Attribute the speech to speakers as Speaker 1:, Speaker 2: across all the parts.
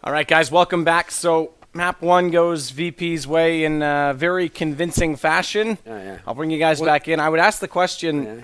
Speaker 1: All right, guys, welcome back. So map 1 goes VP's way in very convincing fashion. I'll bring you guys back in. I would ask the question.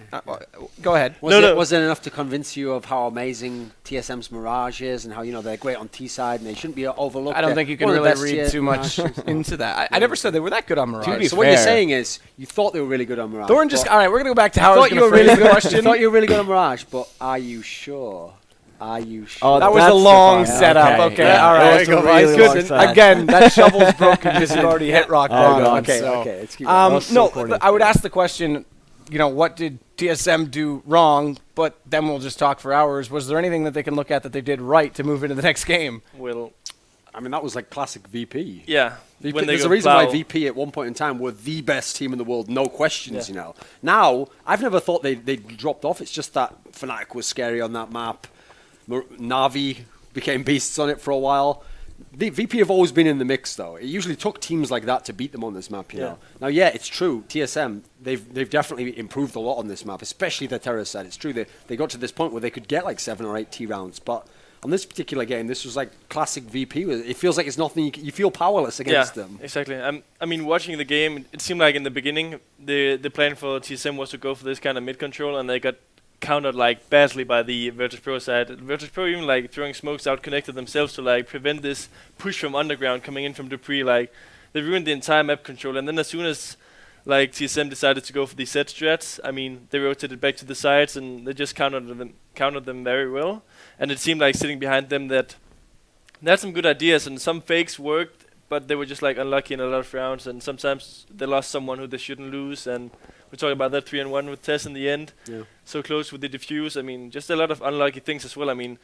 Speaker 1: Go ahead.
Speaker 2: Was it enough to convince you of how amazing TSM's Mirage is and how they're great on T side and they shouldn't be overlooked?
Speaker 1: I don't think you can really read too much into that. I never said they were that good on Mirage.
Speaker 2: So what you're saying is you thought they were really good on Mirage.
Speaker 1: Thorin just all right. We're gonna go back to how I was going to phrase the question.
Speaker 2: I thought you were really good on Mirage, but are you sure? Are you sure?
Speaker 1: Oh, that was a long setup. Okay, all right. Again, that shovel's broken because you already hit rock bottom.
Speaker 2: Okay. Let's keep going.
Speaker 1: I would ask the question, what did TSM do wrong? But then we'll just talk for hours. Was there anything that they can look at that they did right to move into the next game?
Speaker 3: Well,
Speaker 2: I mean, that was like classic VP.
Speaker 3: Yeah.
Speaker 2: There's a reason why VP at one point in time were the best team in the world, no questions, Now, I've never thought they dropped off. It's just that Fnatic was scary on that map. Na'Vi became beasts on it for a while. The VP have always been in the mix, though. It usually took teams like that to beat them on this map, you know. Now, it's true. TSM, they've definitely improved a lot on this map, especially the terror side. It's true they got to this point where they could get like 7 or 8 T rounds, but on this particular game, this was like classic VP. It feels like it's nothing. You feel powerless against them.
Speaker 3: Exactly. I mean, watching the game, it seemed like in the beginning, the plan for TSM was to go for this kind of mid control, and they got countered like badly by the Virtus.pro side. Virtus.pro even like throwing smokes out connected themselves to like prevent this push from underground coming in from Dupree. Like they ruined the entire map control, and then as soon as like TSM decided to go for the set strats, I mean they rotated back to the sides and they just countered them very well. And it seemed like sitting behind them that they had some good ideas and some fakes worked, but they were just like unlucky in a lot of rounds, and sometimes they lost someone who they shouldn't lose. And we talked about that 3-on-1 with Tess in the end. Yeah. So close with the defuse. I mean, just a lot of unlucky things as well. I mean,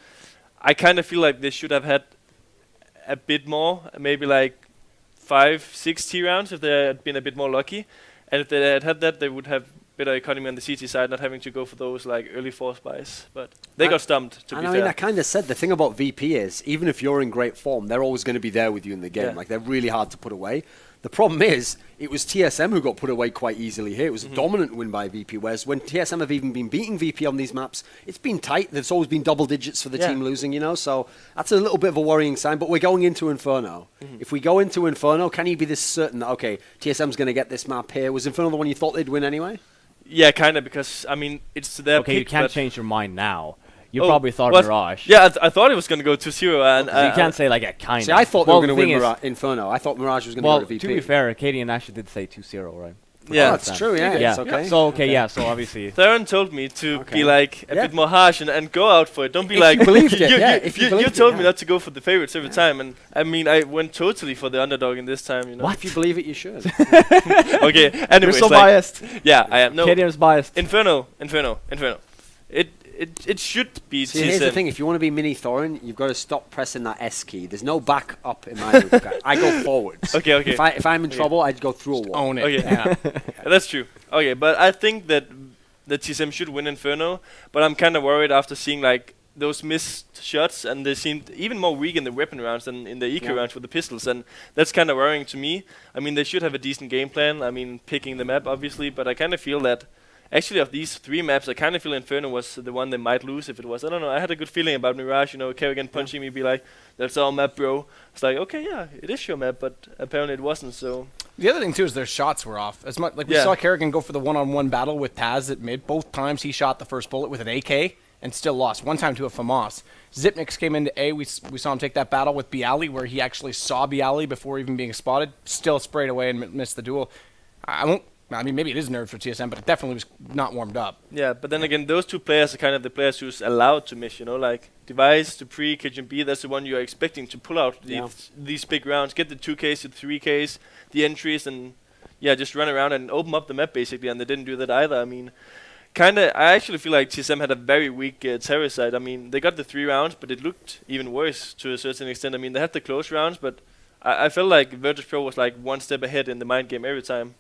Speaker 3: I kind of feel like they should have had a bit more, maybe like 5-6 T rounds if they had been a bit more lucky. And if they had that, they would have better economy on the CT side, not having to go for those like early force buys. But they got stumped, to be fair. I mean,
Speaker 2: I kind of said the thing about VP is, even if you're in great form, they're always going to be there with you in the game. Like, they're really hard to put away. The problem is, it was TSM who got put away quite easily here. It was a dominant win by VP, whereas when TSM have even been beating VP on these maps, it's been tight. There's always been double digits for the team losing, so that's a little bit of a worrying sign. But we're going into Inferno. If we go into Inferno, can you be this certain that, okay, TSM's going to get this map here? Was Inferno the one you thought they'd win anyway?
Speaker 3: Yeah, kind of, because, I mean, it's their pick.
Speaker 4: Okay, you can't change your mind now. You probably thought Mirage.
Speaker 3: Yeah, I thought it was going to go 2-0. And
Speaker 4: you can't say like a kind of.
Speaker 2: See, I thought they were going to win Inferno. I thought Mirage was going to go to VP.
Speaker 4: To be fair, Acadian actually did say 2-0, right?
Speaker 3: Yeah,
Speaker 2: that's true. Yeah, it's okay.
Speaker 4: So so obviously.
Speaker 3: Theron told me to be like a bit more harsh and go out for it. Don't be like. You told me not to go for the favorites every time, and I mean I went totally for the underdog in this time.
Speaker 2: What? If you believe it, you should.
Speaker 3: Okay. Anyways,
Speaker 1: you're so biased.
Speaker 3: Yeah, I am. No.
Speaker 4: Acadian's biased.
Speaker 3: Inferno. It should be TSM.
Speaker 2: Here's the thing, if you want to be mini Thorin, you've got to stop pressing that S key. There's no back up in my move. I go forwards.
Speaker 3: Okay.
Speaker 2: If I'm in trouble, I'd go through a wall.
Speaker 1: Own it.
Speaker 3: Okay. Yeah. That's true. Okay, but I think that the TSM should win Inferno, but I'm kind of worried after seeing like those missed shots, and they seemed even more weak in the weapon rounds than in the eco rounds with the pistols, and that's kind of worrying to me. I mean, they should have a decent game plan. I mean, picking the map, obviously, but I kind of feel that actually, of these 3 maps, I kind of feel Inferno was the one they might lose if it was. I don't know. I had a good feeling about Mirage. Kerrigan punching me, be like, "That's our map, bro." It's like, okay, yeah, it is your map, but apparently it wasn't. So
Speaker 1: the other thing too is their shots were off. As much like we saw Kerrigan go for the one-on-one battle with Taz at mid. Both times he shot the first bullet with an AK and still lost. One time to a FAMAS. Zipnix came into A. We saw him take that battle with Bialy, where he actually saw Bialy before even being spotted. Still sprayed away and missed the duel. I mean, maybe it is nerves for TSM, but it definitely was not warmed up.
Speaker 3: Yeah, but then again, those 2 players are kind of the players who's allowed to miss, like Device, Dupree, KGB, that's the one you're expecting to pull out these big rounds, get the 2Ks to 3Ks, the entries, and just run around and open up the map, basically, and they didn't do that either. I mean, I actually feel like TSM had a very weak terror side. I mean, they got the 3 rounds, but it looked even worse to a certain extent. I mean, they had the close rounds, but I felt like Virtus.pro was like 1 step ahead in the mind game every time.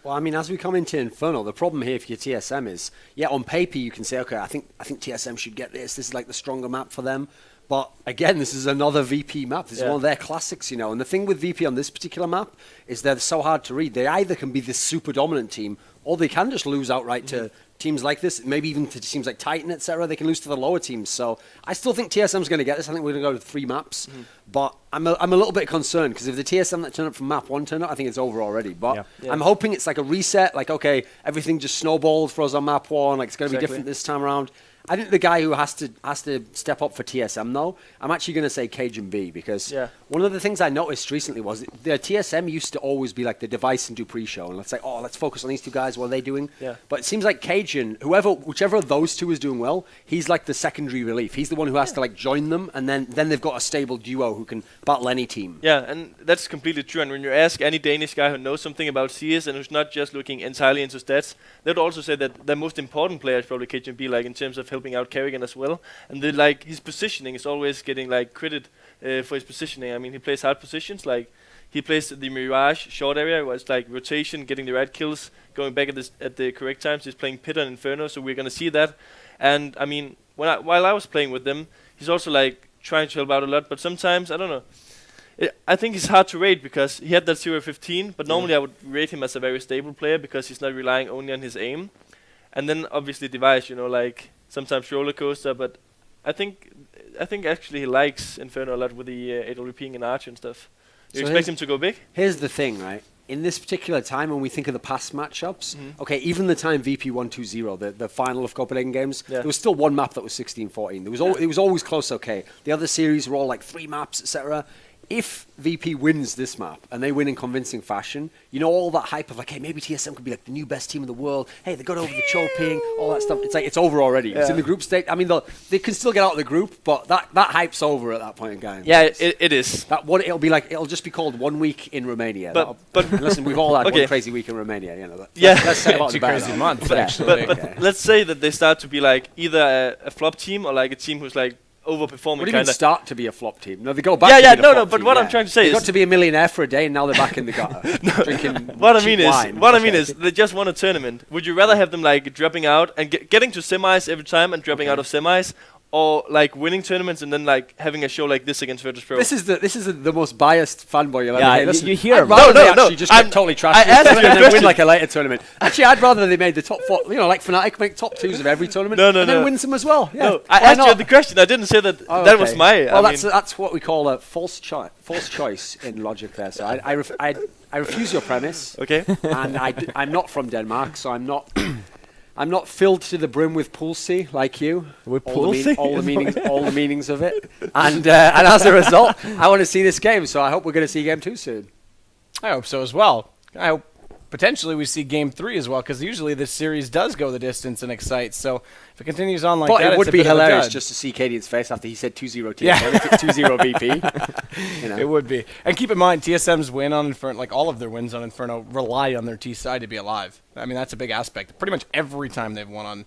Speaker 2: Well, I mean, as we come into Inferno, the problem here for your TSM is, on paper you can say, okay, I think TSM should get this. This is like the stronger map for them. But again, this is another VP map. This is one of their classics, And the thing with VP on this particular map is they're so hard to read. They either can be this super dominant team, or they can just lose outright to teams like this, maybe even to teams like Titan, etc., they can lose to the lower teams. So I still think TSM's going to get this. I think we're going to go to 3 maps. But I'm a little bit concerned because if the TSM that turn up from map 1 turn up, I think it's over already. But I'm hoping it's like a reset. Like, okay, everything just snowballed for us on map 1. Like, it's going to be different this time around. I think the guy who has to step up for TSM, though, I'm actually going to say Cajun B, because one of the things I noticed recently was the TSM used to always be like the Device and Dupree show, and let's say, oh, let's focus on these 2 guys. What are they doing? But it seems like Cajun, whichever of those 2 is doing well, he's like the secondary relief. He's the one who has to like join them, and then they've got a stable duo who can battle any team.
Speaker 3: Yeah, and that's completely true. And when you ask any Danish guy who knows something about CS and who's not just looking entirely into stats, they would also say that the most important player is probably Cajun B, like in terms of helping out Kerrigan as well. And like his positioning is always getting like credit for his positioning. I mean, he plays hard positions, like he plays the Mirage short area where it's like rotation, getting the right kills, going back at the correct times. He's playing Pit and Inferno, so we're gonna see that. And I mean, while I was playing with them, he's also like trying to help out a lot. But sometimes I don't know. I think he's hard to rate because he had that 0-15, but normally I would rate him as a very stable player because he's not relying only on his aim. And then obviously Device, you know, like sometimes roller coaster, but I think actually he likes Inferno a lot with the AWPing and Archer and stuff. You expect him to go big?
Speaker 2: Here's the thing, right? In this particular time, when we think of the past matchups, okay, even the time VP 1-2-0, the final of Copenhagen Games, there was still one map that was 16-14. It was always close, okay. The other series were all like 3 maps, etc. If VP wins this map, and they win in convincing fashion, you know, all that hype of like, hey, maybe TSM could be like the new best team in the world. Hey, they got over the chopping, all that stuff. It's like, it's over already. It's in the group state. I mean, they can still get out of the group, but that hype's over at that point in time.
Speaker 3: Yeah, it is.
Speaker 2: It'll just be called 1 week in Romania. But listen, we've all had one crazy week in Romania. You know, let's say about
Speaker 1: 2 crazy months, actually.
Speaker 3: But let's say that they start to be like either a flop team or like a team who's like overperforming.
Speaker 2: What do you mean start to be a flop team? No, they go back.
Speaker 3: But what I'm trying to say is
Speaker 2: they got to be a millionaire for a day, and now they're back in the gutter drinking.
Speaker 3: What I mean is they just won a tournament. Would you rather have them like dropping out and getting to semis every time and dropping out of semis, or like winning tournaments and then like having a show like this against Virtus.pro?
Speaker 2: This is the most biased fanboy you'll ever hear. Listen,
Speaker 4: you hear.
Speaker 2: Actually just get totally trashed and then win like a later tournament. Actually, I'd rather they made the top 4. You know, like Fnatic make top 2s of every tournament. and then win some as well. Yeah.
Speaker 3: No, I asked you the question. I didn't say that. That was my.
Speaker 2: Well, that's what we call a false choice in logic there. So I refuse your premise.
Speaker 3: Okay.
Speaker 2: And I'm not from Denmark, so I'm not filled to the brim with Poolsy like you.
Speaker 4: With Poolsy?
Speaker 2: All the meanings of it. And as a result, I want to see this game, so I hope we're going to see game 2 soon.
Speaker 1: I hope so as well. I hope potentially we see game 3 as well, because usually this series does go the distance and excite. So if it continues on like that,
Speaker 2: it would be hilarious just to see Cadian's face after he said 2-0 TSM,
Speaker 1: yeah.
Speaker 2: 2-0 VP. You know.
Speaker 1: It would be. And keep in mind, TSM's win on Inferno, like all of their wins on Inferno, rely on their T side to be alive. I mean, that's a big aspect. Pretty much every time they've won on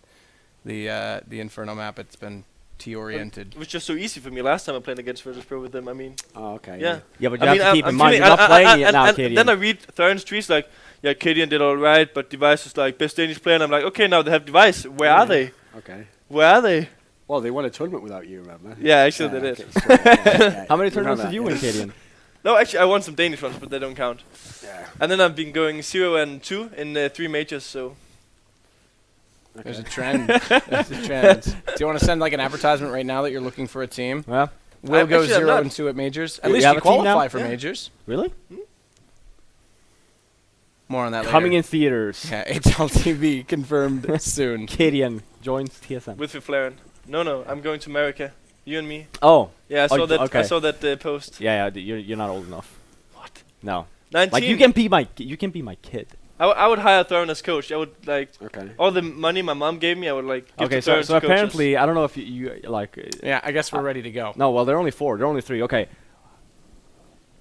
Speaker 1: the Inferno map, it's been T-oriented.
Speaker 3: It was just so easy for me last time I played against Virtus.pro with them. I mean,
Speaker 2: okay.
Speaker 3: Yeah,
Speaker 4: but you have to keep in mind, you're not playing it now, Cadian.
Speaker 3: Then I read Thurin's tweets like, yeah, Cadian did all right, but Device was like best Danish player, and I'm like, okay, now they have Device. Where are they?
Speaker 2: Okay.
Speaker 3: Where are they?
Speaker 2: Well, they won a tournament without you, remember?
Speaker 3: Yeah, actually they did.
Speaker 2: Okay,
Speaker 4: How many tournaments did you win, Cadian?
Speaker 3: No, actually I won some Danish ones, but they don't count.
Speaker 2: Yeah.
Speaker 3: And then I've been going 0 and 2 in 3 majors, so.
Speaker 2: Okay.
Speaker 1: There's a trend. There's a trend. Do you want to send like an advertisement right now that you're looking for a team?
Speaker 4: Well,
Speaker 1: we'll go 0 and 2 at majors. At least you qualify for majors.
Speaker 4: Really?
Speaker 1: More on that later.
Speaker 4: Coming in theaters.
Speaker 1: Yeah, HLTV confirmed soon.
Speaker 4: Cadian joins TSM.
Speaker 3: With McLaren. No, I'm going to America. You and me.
Speaker 4: Oh.
Speaker 3: Yeah, I saw that.
Speaker 4: Okay.
Speaker 3: I saw that post.
Speaker 4: Yeah, you're not old enough.
Speaker 3: What?
Speaker 4: No.
Speaker 3: 19.
Speaker 4: Like you can be my kid.
Speaker 3: I would hire Thurin as coach. I would like
Speaker 2: Okay.
Speaker 3: all the money my mom gave me. I would like give
Speaker 4: Okay,
Speaker 3: to Thurin
Speaker 4: so
Speaker 3: to
Speaker 4: apparently I don't know if you like.
Speaker 1: Yeah, I guess we're ready to go.
Speaker 4: No, well they're only 4. They're only 3. Okay.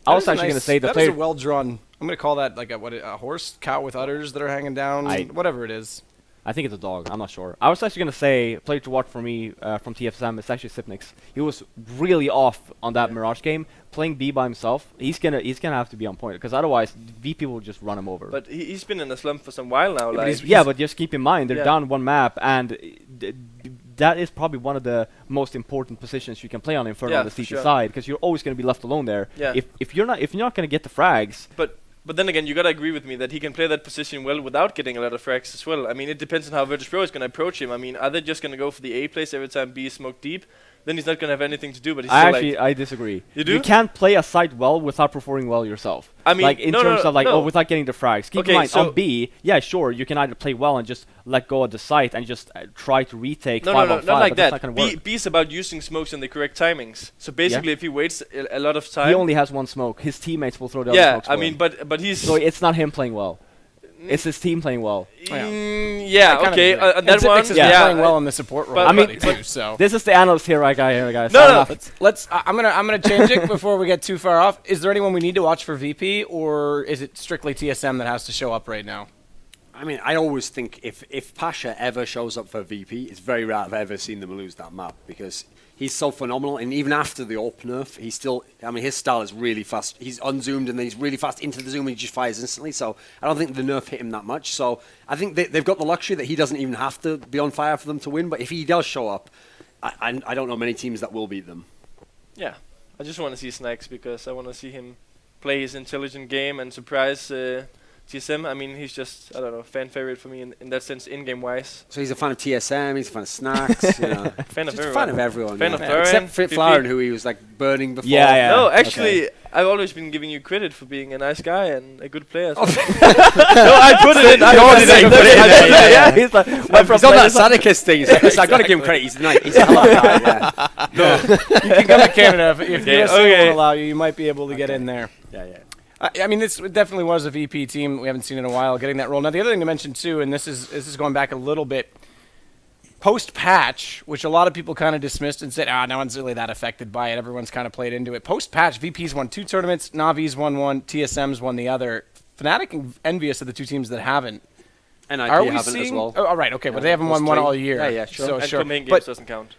Speaker 4: I was actually going to say the
Speaker 1: that is a well drawn. I'm going to call that like a horse cow with udders that are hanging down. Whatever it is.
Speaker 4: I think it's a dog. I'm not sure. I was actually going to say player to watch for me from TSM. It's actually Sipnix. He was really off on that Mirage game. Playing B by himself, he's gonna have to be on point because otherwise VP will just run him over.
Speaker 3: But he's been in a slump for some while now.
Speaker 4: But just keep in mind they're down 1 map, and that is probably one of the most important positions you can play on Inferno on the CT side because you're always going to be left alone there.
Speaker 3: Yeah.
Speaker 4: If you're not going to get the frags.
Speaker 3: But But then again, you gotta agree with me that he can play that position well without getting a lot of frags as well. I mean, it depends on how Virtus.pro is gonna approach him. I mean, are they just gonna go for the A place every time B is smoked deep? Then he's not gonna have anything to do. But he's still
Speaker 4: I disagree.
Speaker 3: You do?
Speaker 4: You can't play a site well without performing well yourself.
Speaker 3: I mean,
Speaker 4: like in terms of like without getting the frags. Keep in mind
Speaker 3: so
Speaker 4: on B, yeah, sure, you can either play well and just let go of the site and just try to retake
Speaker 3: No,
Speaker 4: 5
Speaker 3: no,
Speaker 4: on 5,
Speaker 3: not like
Speaker 4: but that's
Speaker 3: that.
Speaker 4: not gonna work.
Speaker 3: B is about using smokes in the correct timings. So basically, if he waits a lot of time,
Speaker 4: He only has one smoke. His teammates will throw the other
Speaker 3: yeah.
Speaker 4: smokes
Speaker 3: I
Speaker 4: for
Speaker 3: mean,
Speaker 4: him.
Speaker 3: but he's
Speaker 4: So it's not him playing well. It's his team playing well.
Speaker 3: yeah, okay.
Speaker 1: And
Speaker 3: That
Speaker 1: Zipnix
Speaker 3: one,
Speaker 1: has been playing well in the support role.
Speaker 3: but-
Speaker 4: I mean,
Speaker 1: already too, so.
Speaker 4: This is the analyst here, right, guys.
Speaker 3: No.
Speaker 1: Let's. I'm gonna change it before we get too far off. Is there anyone we need to watch for VP, or is it strictly TSM that has to show up right now?
Speaker 2: I mean, I always think if Pasha ever shows up for VP, it's very rare I've ever seen them lose that map because he's so phenomenal. And even after the AWP nerf, he's still, I mean, his style is really fast. He's unzoomed and then he's really fast into the zoom and he just fires instantly. So I don't think the nerf hit him that much. So I think they've got the luxury that he doesn't even have to be on fire for them to win. But if he does show up, I don't know many teams that will beat them.
Speaker 3: Yeah, I just want to see Snacks because I want to see him play his intelligent game and surprise TSM. I mean, he's just, I don't know, fan favorite for me in that sense, in-game wise.
Speaker 2: So he's a fan of TSM, he's a fan of Snacks, you know.
Speaker 3: Fan of
Speaker 2: Just a
Speaker 3: everyone.
Speaker 2: fan of everyone.
Speaker 3: Fan
Speaker 2: yeah.
Speaker 3: of Flaren,
Speaker 2: Except for
Speaker 3: VP.
Speaker 2: Flaren, who he was like burning before.
Speaker 4: Yeah.
Speaker 3: No, actually,
Speaker 2: Okay.
Speaker 3: I've always been giving you credit for being a nice guy and a good player. So no, I put it in. I put it in.
Speaker 2: put it in, yeah,
Speaker 4: Yeah, he's like,
Speaker 2: He's on that Sadicus thing, so I've got to give him credit. He's a hell of a guy, yeah.
Speaker 1: You can come to Canada if
Speaker 3: Okay,
Speaker 1: USA
Speaker 3: okay.
Speaker 1: will allow you. You might be able to get in there.
Speaker 2: Yeah.
Speaker 1: I mean, this definitely was a VP team. We haven't seen in a while getting that role. Now, the other thing to mention too, and this is going back a little bit, post-patch, which a lot of people kind of dismissed and said, no one's really that affected by it. Everyone's kind of played into it. Post-patch, VP's won 2 tournaments, Navi's won 1, TSM's won the other. Fnatic and Envious are the 2 teams that haven't.
Speaker 2: And
Speaker 1: Are we
Speaker 2: haven't
Speaker 1: seeing?
Speaker 2: as well.
Speaker 1: Oh, right, okay, but
Speaker 2: Yeah,
Speaker 1: they haven't won
Speaker 2: those
Speaker 1: one
Speaker 2: 3.
Speaker 1: all year.
Speaker 2: Yeah, sure.
Speaker 1: So
Speaker 3: and
Speaker 1: sure.
Speaker 3: main games
Speaker 1: But
Speaker 3: doesn't count.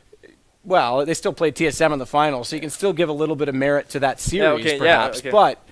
Speaker 1: well, they still played TSM in the final, so you can still give a little bit of merit to that series,
Speaker 3: okay,
Speaker 1: perhaps.
Speaker 3: okay.
Speaker 1: But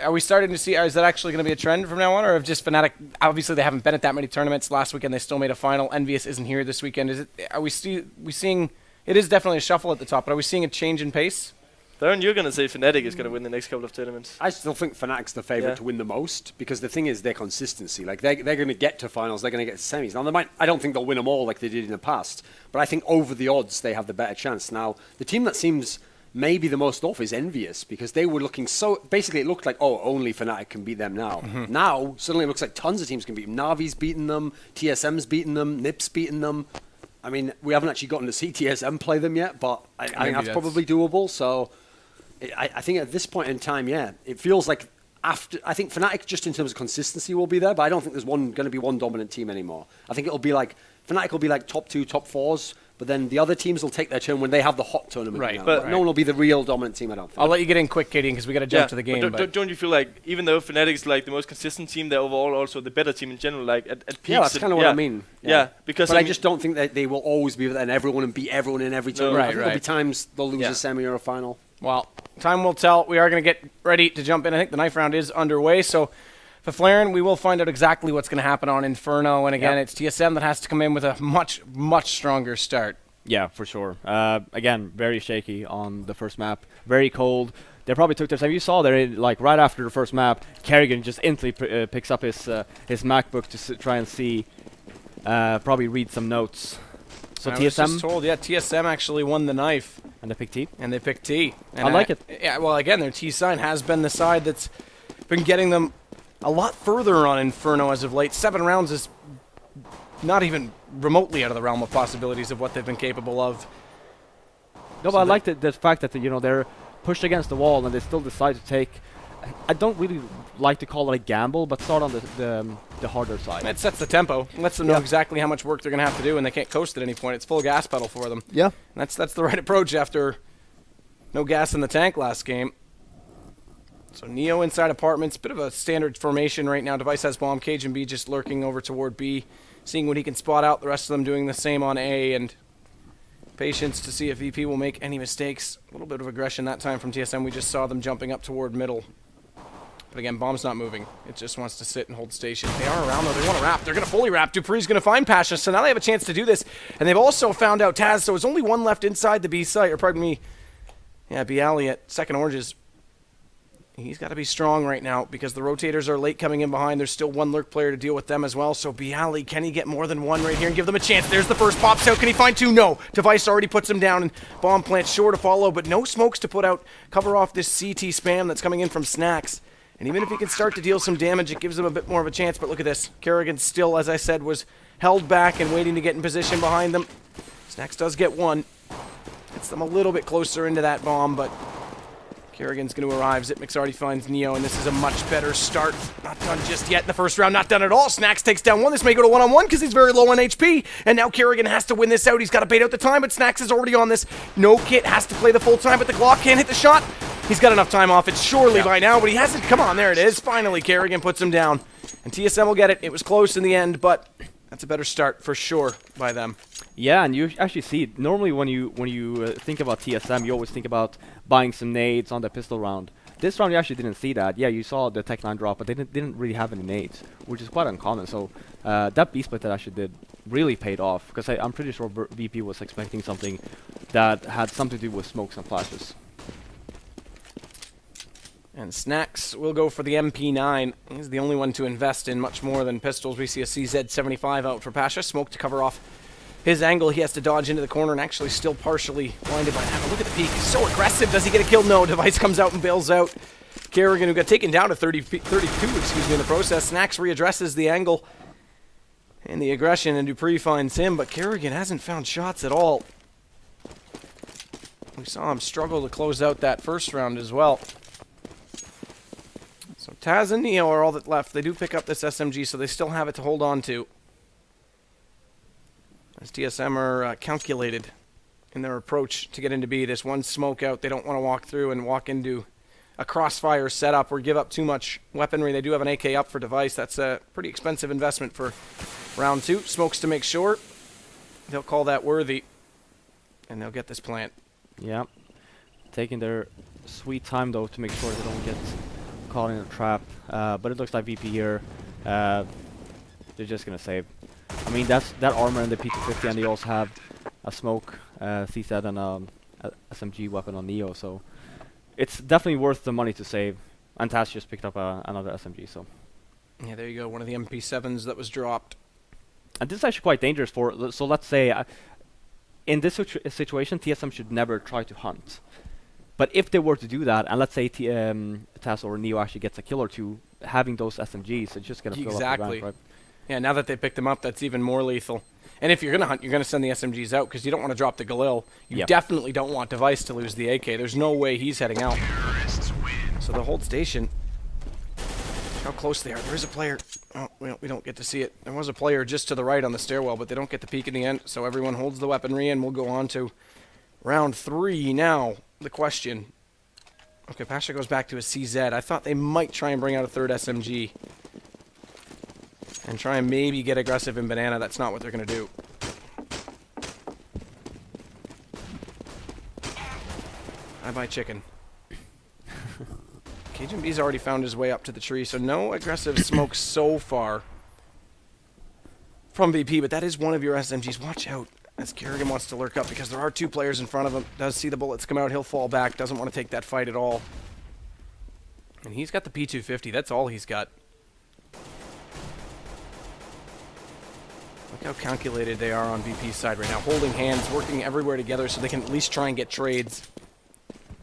Speaker 1: are we starting to see? Is that actually going to be a trend from now on, or have just Fnatic? Obviously, they haven't been at that many tournaments. Last weekend, they still made a final. Envious isn't here this weekend. Is it? Are we seeing? It is definitely a shuffle at the top, but are we seeing a change in pace?
Speaker 3: Darren, you're gonna say Fnatic is gonna win the next couple of tournaments.
Speaker 2: I still think Fnatic's the favourite
Speaker 3: Yeah.
Speaker 2: to win the most because the thing is their consistency. Like they're going to get to finals, they're going to get to semis. Now I don't think they'll win them all like they did in the past, but I think over the odds they have the better chance. Now the team that seems maybe the most off is Envious because they were looking so. Basically, it looked like only Fnatic can beat them now. Now suddenly it looks like tons of teams can beat them. Navi's beaten them, TSM's beaten them, NiP's beaten them. I mean, we haven't actually gotten to see TSM play them yet, but I think that's probably doable. So. I think at this point in time, it feels like after. I think Fnatic just in terms of consistency will be there, but I don't think there's going to be one dominant team anymore. I think it'll be like Fnatic will be like top 2, top 4s, but then the other teams will take their turn when they have the hot tournament.
Speaker 1: Right,
Speaker 2: now.
Speaker 1: but-
Speaker 2: No one will be the real dominant team. I don't think.
Speaker 1: I'll let you get in quick, Katie, because we got to jump to the game.
Speaker 3: But don't you feel like even though Fnatic is like the most consistent team, they're overall also the better team in general? Like at peaks.
Speaker 2: Yeah, that's kind of what I mean.
Speaker 3: Yeah, because
Speaker 2: but I just don't think that they will always be there and everyone and beat everyone in every tournament. I think there'll be times they'll lose a semi or a final.
Speaker 1: Well, time will tell. We are going to get ready to jump in. I think the knife round is underway. So for Flaren, we will find out exactly what's going to happen on Inferno. And again, it's TSM that has to come in with a much, much stronger start.
Speaker 4: Yeah, for sure. Again, very shaky on the first map. Very cold. They probably took their time. You saw there, like right after the first map, Kerrigan just instantly picks up his MacBook to try and see, probably read some notes. So
Speaker 1: I was
Speaker 4: TSM
Speaker 1: just told, TSM actually won the knife.
Speaker 4: and they pick T.
Speaker 1: And they picked T. And
Speaker 4: I like it.
Speaker 1: Yeah, well, again, their T sign has been the side that's been getting them a lot further on Inferno as of late. 7 rounds is not even remotely out of the realm of possibilities of what they've been capable of.
Speaker 4: No, but I like the fact that they're pushed against the wall and they still decide to take. I don't really like to call it a gamble, but start on the harder side.
Speaker 1: It sets the tempo, lets them know exactly how much work they're going to have to do, and they can't coast at any point. It's full gas pedal for them.
Speaker 4: Yeah.
Speaker 1: And that's the right approach after no gas in the tank last game. So Neo inside apartments, bit of a standard formation right now. Device has bomb, Cage and B just lurking over toward B, seeing what he can spot out. The rest of them doing the same on A, and patience to see if VP will make any mistakes. A little bit of aggression that time from TSM. We just saw them jumping up toward middle. But again, bomb's not moving. It just wants to sit and hold station. They are around, though. They want to wrap. They're going to fully wrap. Dupree's going to find Pasha, so now they have a chance to do this. And they've also found out Taz, so there's only one left inside the B site, or pardon me, B alley at second oranges. He's got to be strong right now because the rotators are late coming in behind. There's still one lurk player to deal with them as well. So Bialy, can he get more than one right here and give them a chance? There's the first pops out. Can he find two? No. Device already puts him down, and bomb plant sure to follow, but no smokes to put out. Cover off this CT spam that's coming in from Snacks. And even if he can start to deal some damage, it gives him a bit more of a chance. But look at this. Kerrigan still, as I said, was held back and waiting to get in position behind them. Snacks does get one. Gets them a little bit closer into that bomb, but Kerrigan's going to arrive. Zipmix already finds Neo, and this is a much better start. Not done just yet in the first round. Not done at all. Snacks takes down one. This may go to one-on-one because he's very low on HP. And now Kerrigan has to win this out. He's got to bait out the time, but Snacks is already on this. No Kit has to play the full time, but the Glock can't hit the shot. He's got enough time off it surely by now, but he hasn't. Come on, there it is. Finally, Kerrigan puts him down. And TSM will get it. It was close in the end, but that's a better start for sure by them.
Speaker 4: Yeah, and you actually see it. Normally when you think about TSM, you always think about buying some nades on the pistol round. This round you actually didn't see that. Yeah, you saw the Tech 9 drop, but they didn't really have any nades, which is quite uncommon. So that B-split that actually did really paid off, because I'm pretty sure VP was expecting something that had something to do with smokes and flashes.
Speaker 1: And Snacks will go for the MP9. He's the only one to invest in much more than pistols. We see a CZ75 out for Pasha. Smoke to cover off his angle. He has to dodge into the corner and actually still partially blinded by that. But look at the peek. He's so aggressive. Does he get a kill? No. Device comes out and bails out. Kerrigan, who got taken down to 32 in the process. Snacks readdresses the angle and the aggression, and Dupree finds him, but Kerrigan hasn't found shots at all. We saw him struggle to close out that first round as well. So Taz and Neo are all that left. They do pick up this SMG, so they still have it to hold on to. As TSM are calculated in their approach to get into B. This one smoke out, they don't want to walk through and walk into a crossfire setup or give up too much weaponry. They do have an AK up for Device. That's a pretty expensive investment for round 2. Smokes to make sure. They'll call that worthy, and they'll get this plant.
Speaker 4: Yeah, taking their sweet time though to make sure they don't get caught in a trap. But it looks like VP here, they're just gonna save. I mean, that armor and the P250, and they also have a smoke, CZ, and a SMG weapon on Neo, so it's definitely worth the money to save. And Taz just picked up another SMG, so.
Speaker 1: Yeah, there you go, one of the MP7s that was dropped.
Speaker 4: And this is actually quite dangerous for, so let's say, in this situation, TSM should never try to hunt. But if they were to do that, and let's say Taz or Neo actually gets a kill or two, having those SMGs, it's just going to fill up the rank, right?
Speaker 1: Yeah, now that they picked them up, that's even more lethal. And if you're going to hunt, you're going to send the SMGs out because you don't want to drop the Galil. You definitely don't want Device to lose the AK. There's no way he's heading out. So they'll hold station. How close they are. There is a player. Oh, we don't get to see it. There was a player just to the right on the stairwell, but they don't get the peek in the end. So everyone holds the weaponry, and we'll go on to round 3 now. The question. Okay, Pasha goes back to his CZ. I thought they might try and bring out a third SMG and try and maybe get aggressive in Banana. That's not what they're going to do. Bye-bye, chicken. Cajun B's already found his way up to the tree, so no aggressive smoke so far from VP, but that is one of your SMGs. Watch out as Kerrigan wants to lurk up because there are 2 players in front of him. Does see the bullets come out. He'll fall back. Doesn't want to take that fight at all. And he's got the P250. That's all he's got. Look how calculated they are on VP's side right now. Holding hands, working everywhere together so they can at least try and get trades.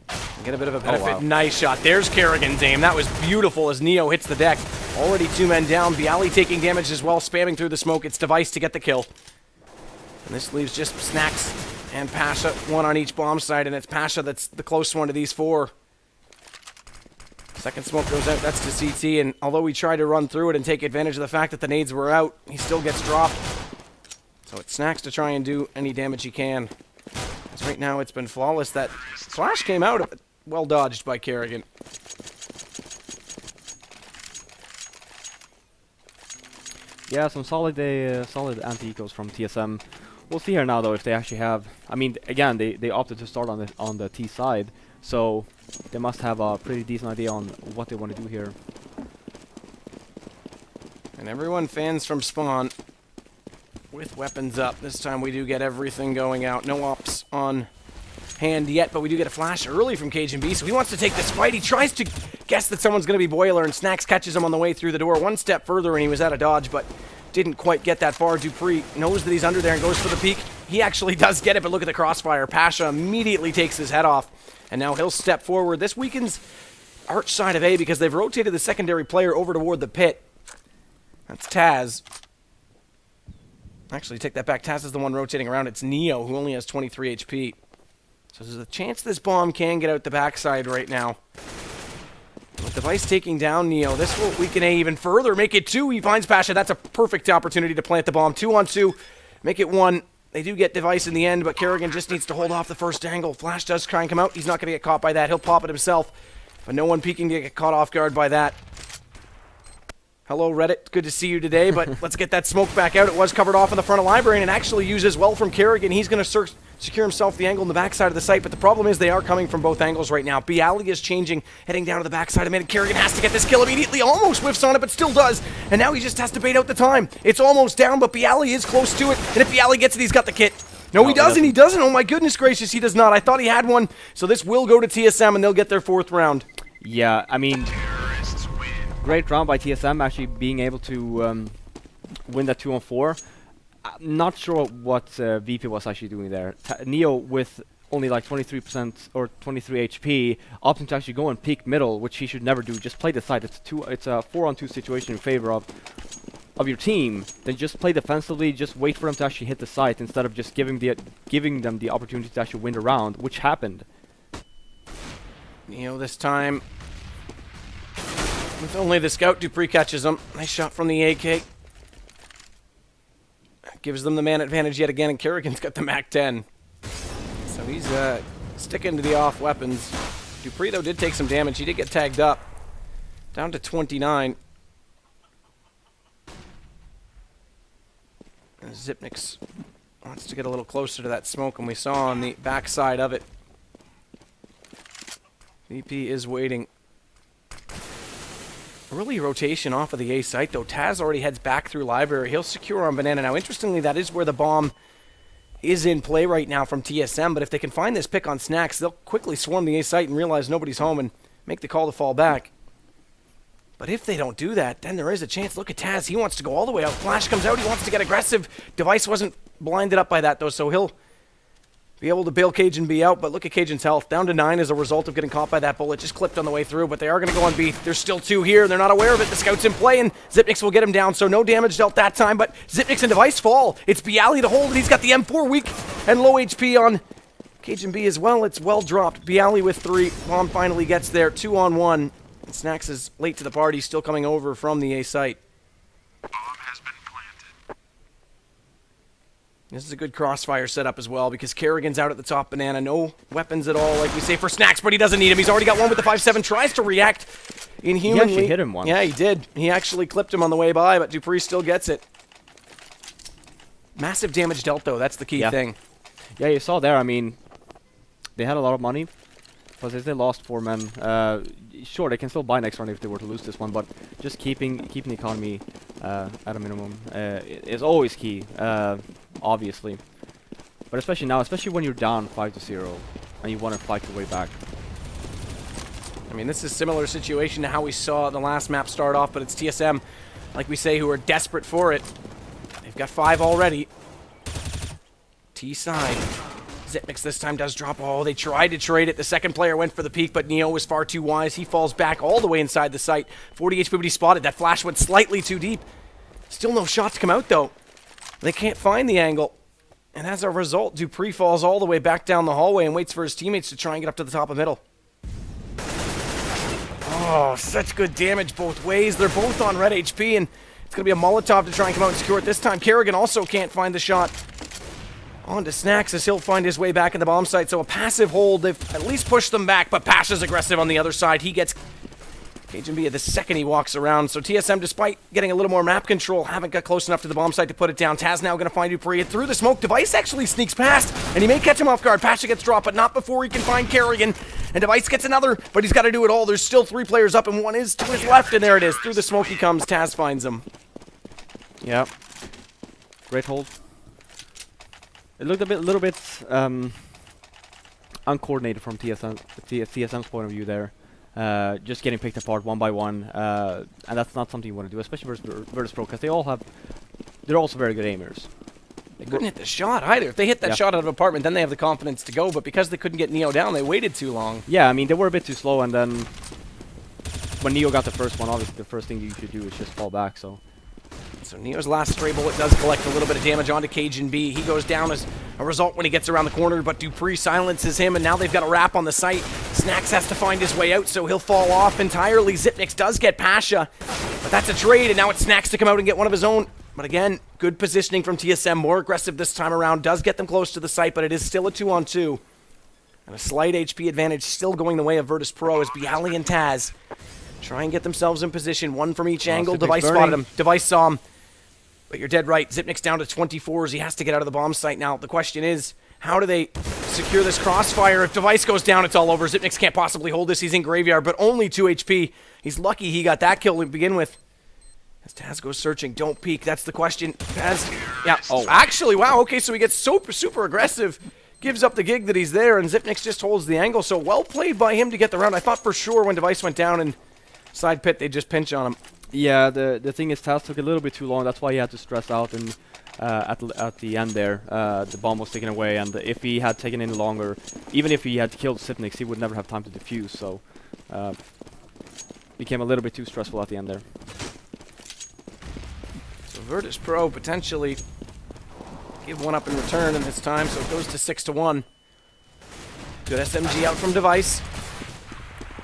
Speaker 1: And get a bit of a benefit.
Speaker 4: Oh, wow.
Speaker 1: Nice shot. There's Kerrigan's aim. That was beautiful as Neo hits the deck. Already 2 men down. Bialy taking damage as well, spamming through the smoke. It's Device to get the kill. And this leaves just Snacks and Pasha, 1 on each bomb side, and it's Pasha that's the close one to these 4. Second smoke goes out, that's to CT, and although he tried to run through it and take advantage of the fact that the nades were out, he still gets dropped. So it's Snacks to try and do any damage he can. Because right now it's been flawless. That flash came out, well dodged by Kerrigan.
Speaker 4: Yeah, some solid anti-ecos from TSM. We'll see here now though if they actually have. I mean, again, they opted to start on the T side, so they must have a pretty decent idea on what they want to do here.
Speaker 1: And everyone fans from spawn with weapons up. This time we do get everything going out. No ops on hand yet, but we do get a flash early from Cajun B, so he wants to take this fight. He tries to guess that someone's going to be Boiler, and Snacks catches him on the way through the door. One step further, and he was out of dodge, but didn't quite get that far. Dupree knows that he's under there and goes for the peek. He actually does get it, but look at the crossfire. Pasha immediately takes his head off, and now he'll step forward. This weakens Arch side of A because they've rotated the secondary player over toward the pit. That's Taz. Actually, take that back. Taz is the one rotating around. It's Neo, who only has 23 HP. So there's a chance this bomb can get out the backside right now. With Device taking down Neo, this will weaken A even further. Make it 2. He finds Pasha. That's a perfect opportunity to plant the bomb. 2-on-2. Make it 1. They do get Device in the end, but Kerrigan just needs to hold off the first angle. Flash does try and come out. He's not going to get caught by that. He'll pop it himself, but no one peeking to get caught off guard by that. Hello, Reddit. Good to see you today, but let's get that smoke back out. It was covered off in the front of Library, and it actually uses well from Kerrigan. He's going to secure himself the angle in the backside of the site, but the problem is they are coming from both angles right now. Bialy is changing, heading down to the backside of mid. Kerrigan has to get this kill immediately. Almost whiffs on it, but still does. And now he just has to bait out the time. It's almost down, but Bialy is close to it. And if Bialy gets it, he's got the kit. No, he doesn't. He doesn't. Oh, my goodness gracious, he does not. I thought he had one. So this will go to TSM, and they'll get their 4th round.
Speaker 4: Yeah, I mean, great round by TSM, actually being able to win that 2-on-4. I'm not sure what VP was actually doing there. Neo with only like 23% or 23 HP, opting to actually go and peek middle, which he should never do. Just play the side. It's a 4-on-2 situation in favor of your team. Then just play defensively. Just wait for them to actually hit the site instead of just giving them the opportunity to actually win the round, which happened.
Speaker 1: Neo this time with only the scout. Dupree catches him. Nice shot from the AK. Gives them the man advantage yet again, and Kerrigan's got the MAC-10. So he's sticking to the off weapons. Dupree, though, did take some damage. He did get tagged up. Down to 29. And Zipnix wants to get a little closer to that smoke, and we saw on the backside of it. VP is waiting. Early rotation off of the A site, though. Taz already heads back through Library. He'll secure on Banana. Now, interestingly, that is where the bomb is in play right now from TSM, but if they can find this pick on Snacks, they'll quickly swarm the A site and realize nobody's home and make the call to fall back. But if they don't do that, then there is a chance. Look at Taz. He wants to go all the way out. Flash comes out. He wants to get aggressive. Device wasn't blinded up by that, though, so he'll be able to bail Cajun B out, but look at Cajun's health. Down to 9 as a result of getting caught by that bullet. Just clipped on the way through, but they are going to go on B. There's still 2 here. They're not aware of it. The scout's in play, and Zipnix will get him down, so no damage dealt that time, but Zipnix and Device fall. It's Bialy to hold, and he's got the M4 weak and low HP on Cajun B as well. It's well dropped. Bialy with 3. Bomb finally gets there. 2-on-1. And Snacks is late to the party, still coming over from the A site. This is a good crossfire setup as well because Kerrigan's out at the top. Banana, no weapons at all, like we say for Snacks, but he doesn't need him. He's already got one with the 5-7, tries to react inhumanly.
Speaker 4: He actually hit him once.
Speaker 1: Yeah, he did. He actually clipped him on the way by, but Dupree still gets it. Massive damage dealt, though. That's the key thing.
Speaker 4: Yeah, you saw there, I mean, they had a lot of money, but they lost 4 men. Sure, they can still buy next round if they were to lose this one, but just keeping the economy at a minimum is always key. Obviously, but especially now, especially when you're down 5-0 and you want to fight your way back.
Speaker 1: I mean, this is a similar situation to how we saw the last map start off, but it's TSM, like we say, who are desperate for it. They've got 5 already. T side. Zipnix this time does drop. Oh, they tried to trade it. The second player went for the peek, but Neo was far too wise. He falls back all the way inside the site. 40 HP, but he spotted. That flash went slightly too deep. Still no shots come out, though. They can't find the angle. And as a result, Dupree falls all the way back down the hallway and waits for his teammates to try and get up to the top of middle. Oh, such good damage both ways. They're both on red HP, and it's going to be a Molotov to try and come out and secure it this time. Kerrigan also can't find the shot. On to Snacks as he'll find his way back in the bomb site. So a passive hold. They've at least pushed them back, but Pasha's aggressive on the other side. He gets Cajun B the second he walks around. So TSM, despite getting a little more map control, haven't got close enough to the bomb site to put it down. Taz now going to find Dupree. Through the smoke, Device actually sneaks past, and he may catch him off guard. Pasha gets dropped, but not before he can find Kerrigan. And Device gets another, but he's got to do it all. There's still 3 players up, and 1 is to his left, and there it is. Through the smoke he comes. Taz finds him.
Speaker 4: Yeah. Great hold. It looked a little bit uncoordinated from TSM's point of view there. Just getting picked apart one by one, and that's not something you want to do, especially versus Virtus.pro, because they're also very good aimers.
Speaker 1: They couldn't hit the shot either. If they hit that shot out of apartment, then they have the confidence to go. But because they couldn't get Neo down, they waited too long.
Speaker 4: Yeah, I mean, they were a bit too slow, and then when Neo got the first one, obviously the first thing you should do is just fall back, so
Speaker 1: Neo's last stray bullet does collect a little bit of damage onto Cajun B. He goes down as a result when he gets around the corner, but Dupree silences him, and now they've got a wrap on the site. Snacks has to find his way out, so he'll fall off entirely. Zipnix does get Pasha, but that's a trade, and now it's Snacks to come out and get one of his own. But again, good positioning from TSM, more aggressive this time around, does get them close to the site, but it is still a 2-on-2. And a slight HP advantage still going the way of Virtus.pro as Bialy and Taz try and get themselves in position, one from each angle. Device spotted him. Device saw him. But you're dead right. Zipnix down to 24 as he has to get out of the bomb site now. The question is, how do they secure this crossfire? If Device goes down, it's all over. Zipnix can't possibly hold this. He's in graveyard, but only 2 HP. He's lucky he got that kill to begin with. As Taz goes searching, don't peek. That's the question. Taz, yeah. Oh, actually, wow. Okay, so he gets super aggressive. Gives up the gig that he's there, and Zipnix just holds the angle. So well played by him to get the round. I thought for sure when Device went down and side pit, they'd just pinch on him.
Speaker 4: Yeah, the thing is, Taz took a little bit too long. That's why he had to stress out, and at the end there, the bomb was taken away. And if he had taken any longer, even if he had killed Zipnix, he would never have time to defuse. So became a little bit too stressful at the end there.
Speaker 1: So Virtus.pro potentially give one up in return in this time, so it goes to 6-1. Good SMG out from Device.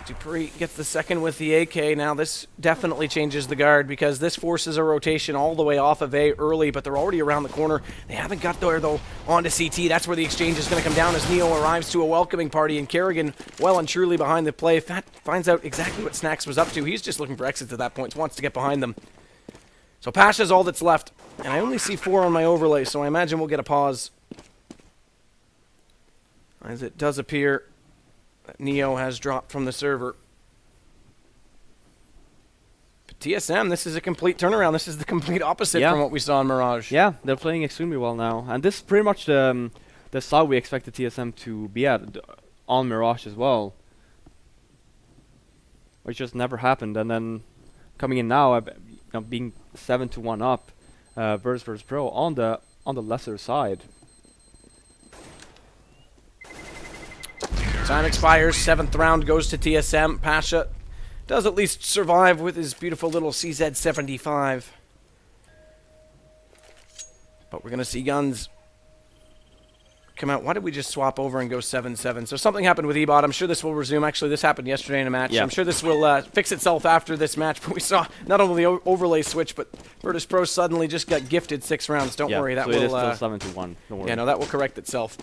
Speaker 1: Dupree gets the second with the AK. Now this definitely changes the guard because this forces a rotation all the way off of A early, but they're already around the corner. They haven't got there, though, onto CT. That's where the exchange is going to come down as Neo arrives to a welcoming party, and Kerrigan well and truly behind the play. Fat finds out exactly what Snacks was up to. He's just looking for exits at that point, wants to get behind them. So Pasha's all that's left, and I only see 4 on my overlay, so I imagine we'll get a pause. As it does appear that Neo has dropped from the server. But TSM, this is a complete turnaround. This is the complete opposite from what we saw in Mirage.
Speaker 4: Yeah, they're playing extremely well now. And this is pretty much the side we expected TSM to be at on Mirage as well. Which just never happened. And then coming in now, being 7-1 up versus Pro on the lesser side.
Speaker 1: Time expires, 7th round goes to TSM. Pasha does at least survive with his beautiful little CZ75. But we're going to see Guns come out. Why did we just swap over and go 7-7? So something happened with Ebot. I'm sure this will resume. Actually, this happened yesterday in a match. Yeah. I'm sure this will fix itself after this match. But we saw not only the overlay switch, but Virtus.pro suddenly just got gifted 6 rounds. Don't worry, that
Speaker 4: so
Speaker 1: will.
Speaker 4: It is still 7-1. Don't worry.
Speaker 1: Yeah, no, that will correct itself.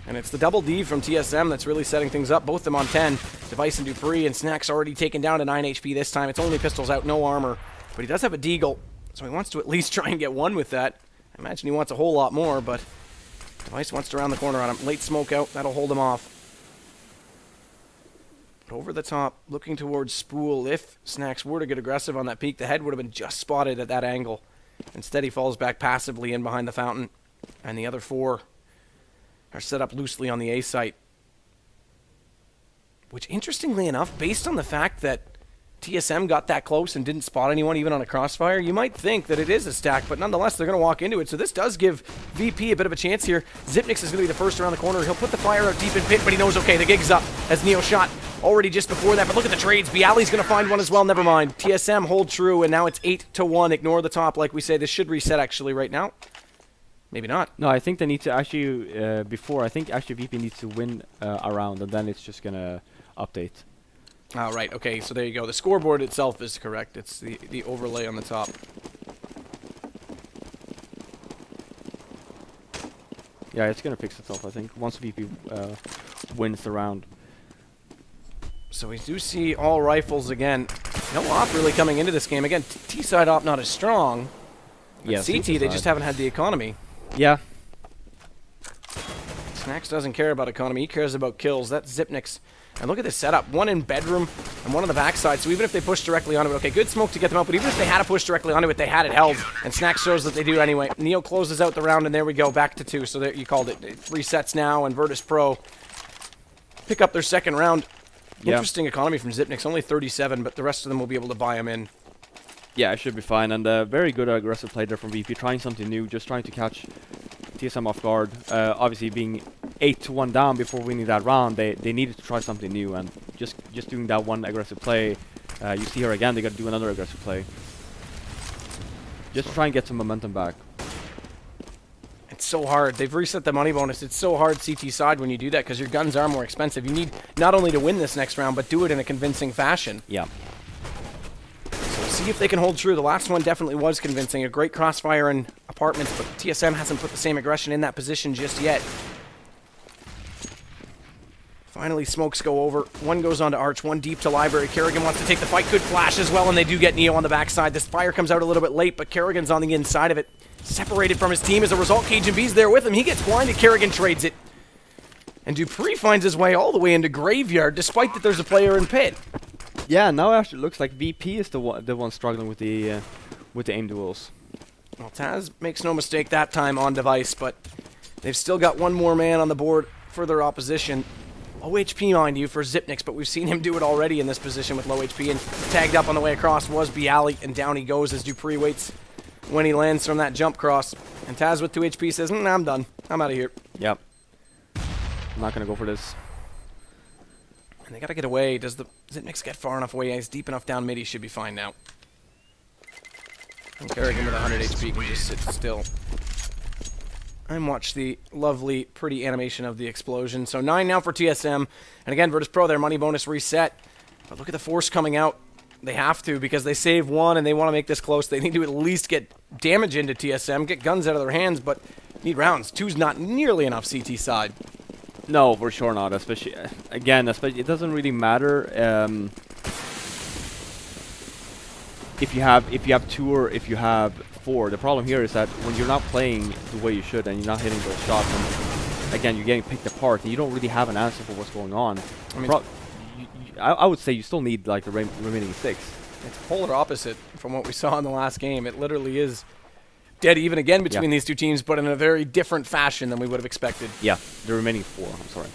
Speaker 1: And it's the double D from TSM that's really setting things up. Both of them on 10. Device and Dupree, and Snacks already taken down to 9 HP this time. It's only pistols out, no armor. But he does have a deagle, so he wants to at least try and get one with that. I imagine he wants a whole lot more, but Device wants to round the corner on him. Late smoke out, that'll hold him off. But over the top, looking towards Spool. If Snacks were to get aggressive on that peak, the head would have been just spotted at that angle. Instead, he falls back passively in behind the fountain, and the other 4 are set up loosely on the A site. Which, interestingly enough, based on the fact that TSM got that close and didn't spot anyone even on a crossfire, you might think that it is a stack, but nonetheless, they're going to walk into it. So this does give VP a bit of a chance here. Zipnix is going to be the first around the corner. He'll put the fire out deep in pit, but he knows, okay, the gig's up as Neo shot already just before that. But look at the trades. Bialy's going to find one as well. Never mind. TSM hold true, and now it's 8-1. Ignore the top, like we say. This should reset, actually, right now. Maybe not.
Speaker 4: No, I think they need to actually, I think actually VP needs to win a round, and then it's just going to update.
Speaker 1: Oh, right. Okay, so there you go. The scoreboard itself is correct. It's the overlay on the top.
Speaker 4: Yeah, it's going to fix itself, I think, once VP wins the round.
Speaker 1: So we do see all rifles again. No op really coming into this game. Again, T-side op not as strong.
Speaker 4: Yeah,
Speaker 1: CT, they just haven't had the economy.
Speaker 4: Yeah.
Speaker 1: Snacks doesn't care about economy. He cares about kills. That's Zipnix. And look at this setup. One in bedroom and one on the backside. So even if they push directly onto it, okay, good smoke to get them out. But even if they had to push directly onto it, they had it held. And Snacks shows that they do anyway. Neo closes out the round, and there we go. Back to 2. So there, you called it. It resets now, and Virtus.pro pick up their second round.
Speaker 4: Yeah.
Speaker 1: Interesting economy from Zipnix, only 37, but the rest of them will be able to buy him in.
Speaker 4: Yeah, it should be fine. And very good aggressive play there from VP, trying something new, just trying to catch TSM off guard. Obviously, being 8-1 down before winning that round, they needed to try something new, and just doing that one aggressive play. You see here again, they got to do another aggressive play. Just try and get some momentum back.
Speaker 1: It's so hard. They've reset the money bonus. It's so hard CT side when you do that because your guns are more expensive. You need not only to win this next round, but do it in a convincing fashion.
Speaker 4: Yeah.
Speaker 1: So we'll see if they can hold true. The last one definitely was convincing. A great crossfire in apartments, but TSM hasn't put the same aggression in that position just yet. Finally, smokes go over. One goes on to Arch, one deep to Library. Kerrigan wants to take the fight. Good flash as well, and they do get Neo on the backside. This fire comes out a little bit late, but Kerrigan's on the inside of it. Separated from his team as a result. Cajun-B's there with him. He gets blinded. Kerrigan trades it. And Dupree finds his way all the way into Graveyard, despite that there's a player in pit.
Speaker 4: Yeah, now it actually looks like VP is the one struggling with the aim duels.
Speaker 1: Well, Taz makes no mistake that time on device, but they've still got one more man on the board for their opposition. Low HP, mind you, for Zipnix, but we've seen him do it already in this position with low HP, and tagged up on the way across was Bialy, and down he goes as Dupree waits when he lands from that jump cross. And Taz with 2 HP says, I'm done. I'm out of here.
Speaker 4: Yep. I'm not going to go for this.
Speaker 1: And they got to get away. Does the Zipnix get far enough away? He's deep enough down mid. He should be fine now. And Kerrigan with 100 HP can just sit still. And watch the lovely, pretty animation of the explosion. So 9 now for TSM. And again, Virtus.pro, their money bonus reset. But look at the force coming out. They have to, because they save 1 and they want to make this close. They need to at least get damage into TSM, get guns out of their hands, but need rounds. 2's not nearly enough CT side.
Speaker 4: No, for sure not. Especially it doesn't really matter if you have 2 or if you have 4. The problem here is that when you're not playing the way you should and you're not hitting those shots, and again you're getting picked apart, and you don't really have an answer for what's going on. I mean, I would say you still need like the remaining 6.
Speaker 1: It's polar opposite from what we saw in the last game. It literally is dead even again between these two teams, but in a very different fashion than we would have expected.
Speaker 4: Yeah, the remaining 4. I'm sorry.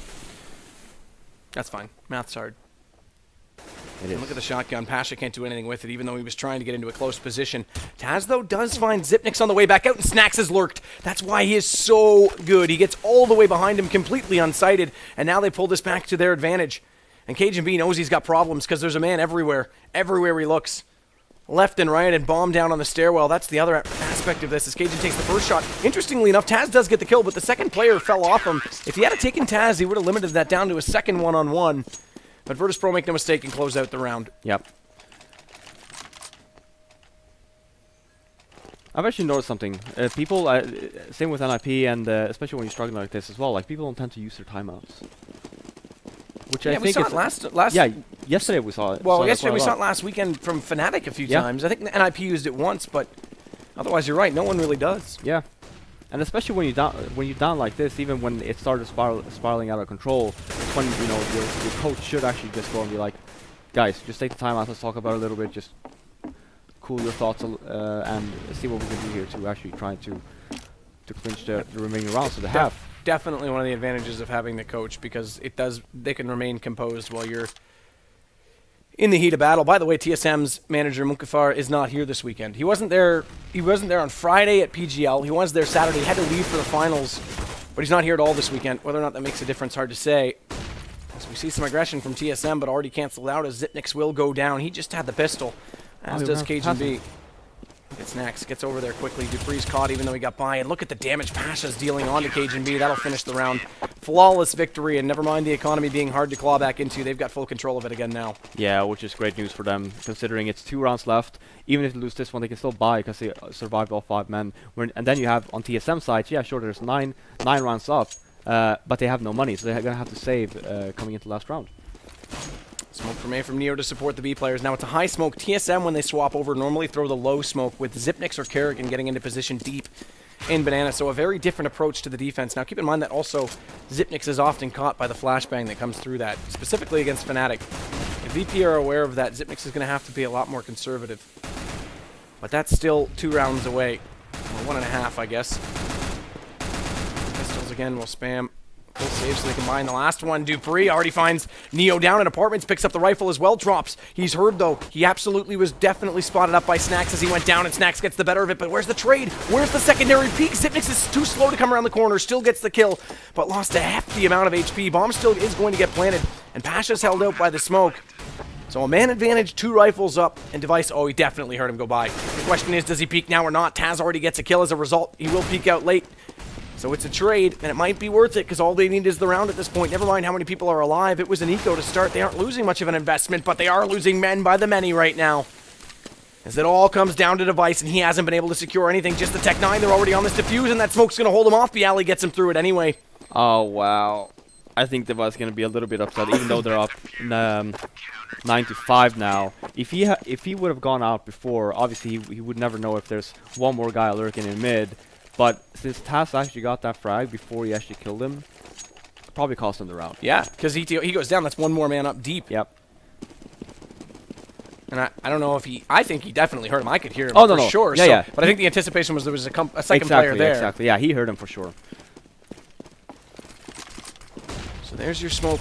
Speaker 1: That's fine. Math's hard.
Speaker 4: It is.
Speaker 1: Look at the shotgun. Pasha can't do anything with it, even though he was trying to get into a close position. Taz, though, does find Zipnix on the way back out, and Snacks has lurked. That's why he is so good. He gets all the way behind him, completely unsighted, and now they pull this back to their advantage. And Cajun-B knows he's got problems because there's a man everywhere he looks. Left and right, and bomb down on the stairwell. That's the other aspect of this, as Cajun takes the first shot. Interestingly enough, Taz does get the kill, but the second player fell off him. If he had taken Taz, he would have limited that down to a second one-on-one. But Virtus.pro make no mistake and close out the round.
Speaker 4: Yep. I've actually noticed something. People, same with NIP, and especially when you're struggling like this as well, like people don't tend to use their timeouts. Which I think
Speaker 1: we saw it last.
Speaker 4: Yeah, yesterday we saw it.
Speaker 1: Well, yesterday we saw it last weekend from Fnatic a few times. I think the NIP used it once, but otherwise you're right. No one really does.
Speaker 4: Yeah, and especially when you're down like this, even when it started spiraling out of control, it's when your coach should actually just go and be like, guys, just take the time out. Let's talk about it a little bit. Just cool your thoughts and see what we can do here to actually try to clinch the remaining rounds to the half.
Speaker 1: Definitely one of the advantages of having the coach, because they can remain composed while you're in the heat of battle. By the way, TSM's manager Munkafar is not here this weekend. He wasn't there on Friday at PGL. He was there Saturday. He had to leave for the finals, but he's not here at all this weekend. Whether or not that makes a difference, hard to say. As we see some aggression from TSM, but already canceled out as Zipnix will go down. He just had the pistol, as does Cajun-B. Gets Snacks, gets over there quickly. Dupree's caught even though he got by. And look at the damage Pasha's dealing onto Cajun-B. That'll finish the round. Flawless victory, and never mind the economy being hard to claw back into. They've got full control of it again now.
Speaker 4: Yeah, which is great news for them, considering it's 2 rounds left. Even if they lose this one, they can still buy because they survived all 5 men. And then you have on TSM side, yeah, sure, there's 9 rounds up, but they have no money, so they're going to have to save coming into last round.
Speaker 1: Smoke from A from Neo to support the B players. Now it's a high smoke. TSM, when they swap over, normally throw the low smoke with Zipnix or Kerrigan getting into position deep in Banana. So a very different approach to the defense. Now keep in mind that also Zipnix is often caught by the flashbang that comes through that, specifically against Fnatic. If VP are aware of that, Zipnix is going to have to be a lot more conservative. But that's still 2 rounds away. Or 1.5, I guess. Pistols again will spam. Full save so they can mine the last one. Dupree already finds Neo down in apartments, picks up the rifle as well, drops. He's heard though. He absolutely was definitely spotted up by Snacks as he went down, and Snacks gets the better of it. But where's the trade? Where's the secondary peek? Xyp9x is too slow to come around the corner, still gets the kill, but lost a hefty amount of HP. Bomb still is going to get planted, and Pasha's held out by the smoke. So a man advantage, 2 rifles up, and Device, oh, he definitely heard him go by. The question is, does he peek now or not? Taz already gets a kill as a result. He will peek out late. So it's a trade, and it might be worth it because all they need is the round at this point. Never mind how many people are alive. It was an eco to start. They aren't losing much of an investment, but they are losing men by the many right now. As it all comes down to Device, and he hasn't been able to secure anything. Just the Tech 9, they're already on this defuse, and that smoke's going to hold him off. Bialy gets him through it anyway.
Speaker 4: Oh, wow. I think Device is going to be a little bit upset, even though they're up 9-5 now. If he would have gone out before, obviously he would never know if there's one more guy lurking in mid. But since Taz actually got that frag before he actually killed him, probably cost him the round.
Speaker 1: Yeah, because he goes down. That's one more man up deep.
Speaker 4: Yep.
Speaker 1: And I don't know if I think he definitely heard him. I could hear him
Speaker 4: for
Speaker 1: sure.
Speaker 4: Yeah, yeah.
Speaker 1: But I think the anticipation was there was a second player there.
Speaker 4: Exactly, yeah, he heard him for sure.
Speaker 1: So there's your smoke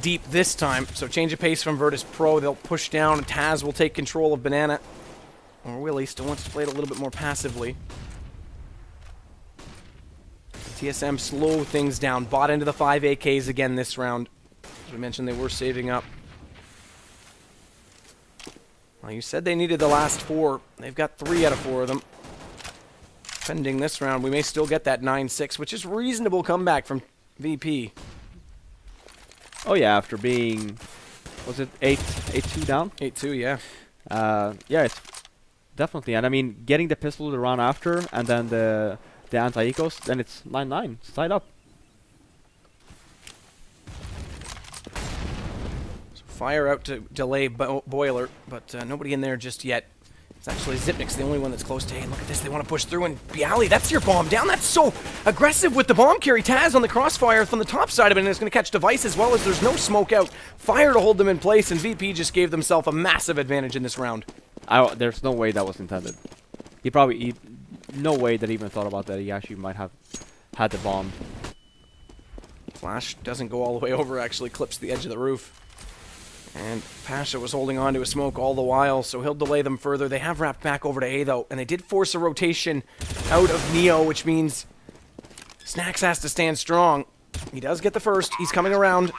Speaker 1: deep this time. So change of pace from Virtus.pro. They'll push down. Taz will take control of Banana. Or Willie still wants to play it a little bit more passively. TSM slow things down. Bought into the 5 AKs again this round. As we mentioned, they were saving up. Well, you said they needed the last 4. They've got 3 out of 4 of them. Pending this round, we may still get that 9-6, which is reasonable comeback from VP.
Speaker 4: Oh yeah, after being, was it 8-2 down?
Speaker 1: 8-2, yeah.
Speaker 4: Yeah, it's definitely. And I mean, getting the pistol to run after, and then the anti-ecos, then it's 9-9, side up.
Speaker 1: So fire out to delay Boiler, but nobody in there just yet. It's actually Xyp9x, the only one that's close to A. Look at this, they want to push through, and Bialy, that's your bomb down. That's so aggressive with the bomb carry. Taz on the crossfire from the top side of it, and it's going to catch Device as well as there's no smoke out. Fire to hold them in place, and VP just gave themselves a massive advantage in this round.
Speaker 4: There's no way that was intended. No way that he even thought about that. He actually might have had the bomb.
Speaker 1: Flash doesn't go all the way over, actually clips the edge of the roof. And Pasha was holding on to a smoke all the while, so he'll delay them further. They have wrapped back over to A, though, and they did force a rotation out of Neo, which means Snacks has to stand strong. He does get the first. He's coming around.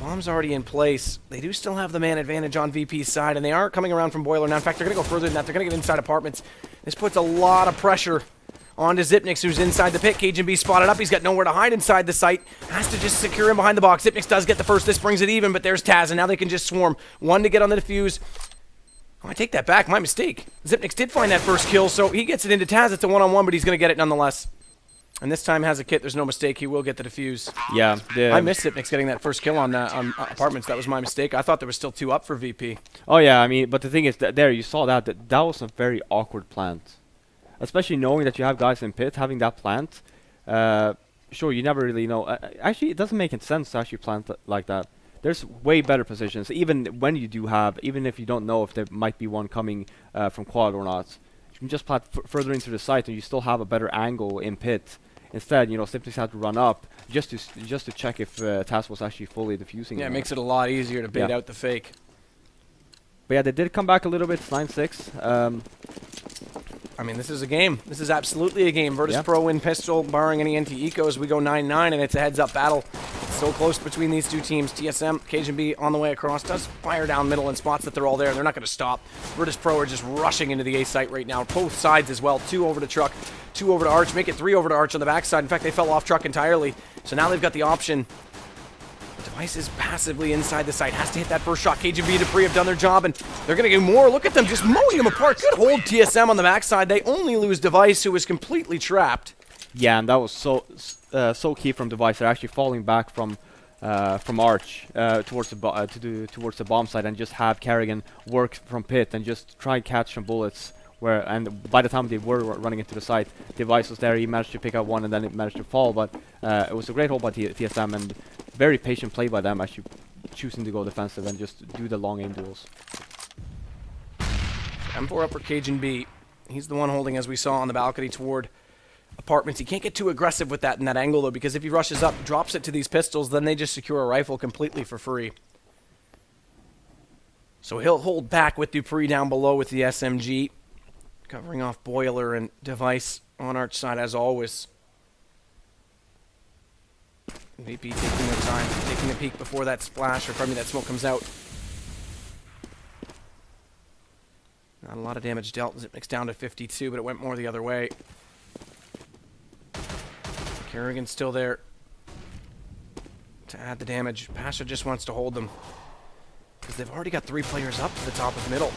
Speaker 1: Bomb's already in place. They do still have the man advantage on VP's side, and they are coming around from Boiler now. In fact, they're going to go further than that. They're going to get inside apartments. This puts a lot of pressure onto Xyp9x, who's inside the pit. Cajun B spotted up. He's got nowhere to hide inside the site. Has to just secure him behind the box. Xyp9x does get the first. This brings it even, but there's Taz, and now they can just swarm. One to get on the defuse. Oh, I take that back. My mistake. Xyp9x did find that first kill, so he gets it into Taz. It's a one-on-one, but he's going to get it nonetheless. And this time has a kit. There's no mistake. He will get the defuse.
Speaker 4: Yeah.
Speaker 1: I missed Xyp9x getting that first kill on apartments. That was my mistake. I thought there was still 2 up for VP.
Speaker 4: Oh, yeah. I mean, but the thing is, that there, you saw that was a very awkward plant. Especially knowing that you have guys in pit, having that plant. Sure, you never really know. Actually, it doesn't make sense to actually plant like that. There's way better positions, even when you do have, even if you don't know if there might be one coming from quad or not. You can just plant further into the site, and you still have a better angle in pit. Instead, Xyp9x had to run up just to check if Taz was actually fully defusing.
Speaker 1: Yeah, it makes it a lot easier to bait out the fake.
Speaker 4: But yeah, they did come back a little bit. It's 9-6.
Speaker 1: I mean, this is a game. This is absolutely a game. Virtus.pro win pistol, barring any NT-ecos. We go 9-9, and it's a heads-up battle. It's so close between these 2 teams. TSM, Cajun B on the way across, does fire down middle in spots that they're all there. They're not going to stop. Virtus.pro are just rushing into the A site right now. Both sides as well. 2 over to Truck, 2 over to Arch. Make it 3 over to Arch on the backside. In fact, they fell off Truck entirely. So now they've got the option. Device is passively inside the site. Has to hit that first shot. Cajun B and Dupree have done their job, and they're going to get more. Look at them just mowing them apart. Good hold, TSM on the backside. They only lose Device, who is completely trapped.
Speaker 4: Yeah, and that was so key from Device. They're actually falling back from Arch towards the bomb site, and just have Kerrigan work from pit and just try and catch some bullets. And by the time they were running into the site, Device was there. He managed to pick up one, and then it managed to fall. But it was a great hold by TSM, and very patient play by them, actually choosing to go defensive and just do the long aim duels.
Speaker 1: M4 up for Cajun B. He's the one holding, as we saw on the balcony, toward apartments. He can't get too aggressive with that in that angle, though, because if he rushes up, drops it to these pistols, then they just secure a rifle completely for free. So he'll hold back with Dupree down below with the SMG, covering off Boiler and Device on Arch side as always. VP taking their time, taking a peek before that splash, or pardon me, that smoke comes out. Not a lot of damage dealt. Zipnik's down to 52, but it went more the other way. Kerrigan's still there to add the damage. Pasha just wants to hold them, because they've already got 3 players up to the top of middle.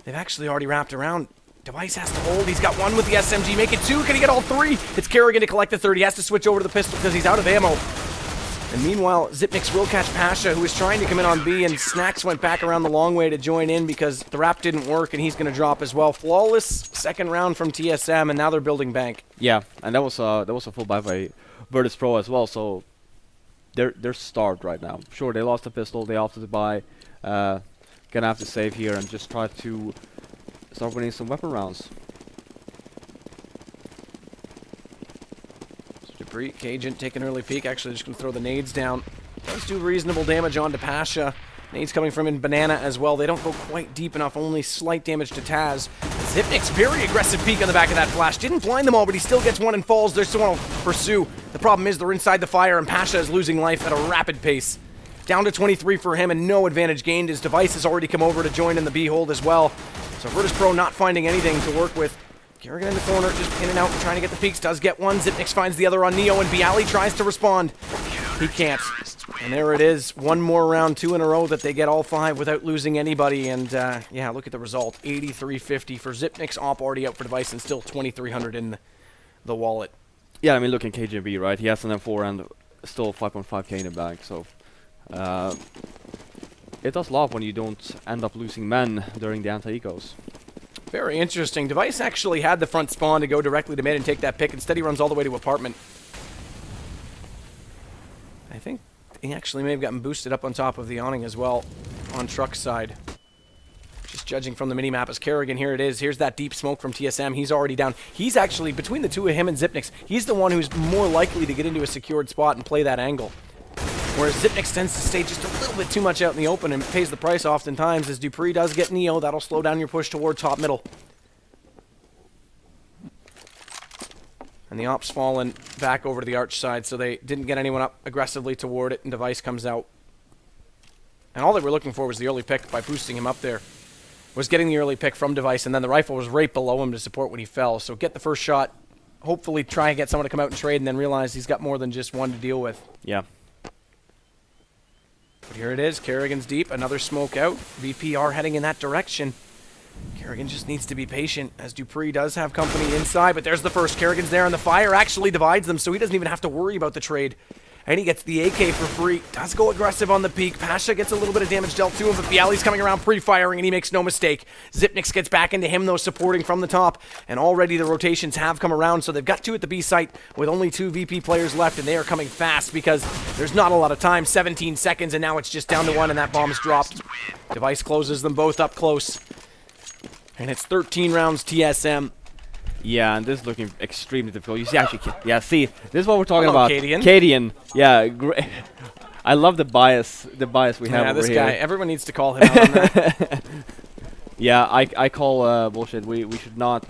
Speaker 1: They've actually already wrapped around. Device has to hold. He's got 1 with the SMG. Make it 2. Can he get all 3? It's Kerrigan to collect the third. He has to switch over to the pistol because he's out of ammo. And meanwhile, Zipniks will catch Pasha, who was trying to come in on B, and Snacks went back around the long way to join in because the wrap didn't work, and he's going to drop as well. Flawless second round from TSM, and now they're building bank.
Speaker 4: Yeah, and that was a full buy by Virtus.pro as well, so they're starved right now. Sure, they lost the pistol, they opted to buy. Gonna have to save here and just try to start winning some weapon rounds.
Speaker 1: Dupree, Cajun, take an early peek. Actually, just going to throw the nades down. Does do reasonable damage onto Pasha. Nades coming from in Banana as well. They don't go quite deep enough. Only slight damage to Taz. Zipnik's very aggressive peek on the back of that flash. Didn't blind them all, but he still gets 1 and falls. They still want to pursue. The problem is they're inside the fire, and Pasha is losing life at a rapid pace. Down to 23 for him, and no advantage gained. His Device has already come over to join in the B hold as well. So Virtus.pro not finding anything to work with. Kerrigan in the corner, just in and out, trying to get the peeks. Does get 1. Zipniks finds the other on Neo, and Bialy tries to respond. He can't. And there it is. 1 more round, 2 in a row that they get all 5 without losing anybody. And yeah, look at the result. 83.50 for Zipniks. Op already out for Device, and still 2,300 in the wallet.
Speaker 4: Yeah, I mean, look at KJB, right? He has an M4 and still 5.5k in the bank, so it does love when you don't end up losing men during the anti-ecos.
Speaker 1: Very interesting. Device actually had the front spawn to go directly to mid and take that pick. Instead, he runs all the way to apartment. I think he actually may have gotten boosted up on top of the awning as well on truck side. Just judging from the minimap as Kerrigan, here it is. Here's that deep smoke from TSM. He's already down. He's actually, between the two of him and Zipniks, he's the one who's more likely to get into a secured spot and play that angle. Whereas Zipniks tends to stay just a little bit too much out in the open and pays the price oftentimes. As Dupree does get Neo, that'll slow down your push toward top middle. And the Ops fallen back over to the Arch side, so they didn't get anyone up aggressively toward it, and Device comes out. And all they were looking for was the early pick by boosting him up there. Was getting the early pick from Device, and then the rifle was right below him to support when he fell. So get the first shot, hopefully try and get someone to come out and trade, and then realize he's got more than just 1 to deal with.
Speaker 4: Yeah.
Speaker 1: But here it is. Kerrigan's deep. Another smoke out. VP are heading in that direction. Kerrigan just needs to be patient, as Dupree does have company inside, but there's the first. Kerrigan's there, and the fire actually divides them, so he doesn't even have to worry about the trade. And he gets the AK for free. Does go aggressive on the peak. Pasha gets a little bit of damage dealt to him, but Bialy's coming around pre-firing, and he makes no mistake. Zipniks gets back into him, though, supporting from the top. And already the rotations have come around, so they've got 2 at the B site with only 2 VP players left, and they are coming fast because there's not a lot of time. 17 seconds, and now it's just down to 1, and that bomb's dropped. Device closes them both up close. And it's 13 rounds TSM.
Speaker 4: Yeah, and this is looking extremely difficult. You see, actually, yeah, see, this is what we're talking
Speaker 1: Hello,
Speaker 4: about.
Speaker 1: Cadian.
Speaker 4: Cadian, yeah, great. I love the bias we have over here.
Speaker 1: Yeah, this guy, everyone needs to call him out on that.
Speaker 4: Yeah, I call bullshit. We should not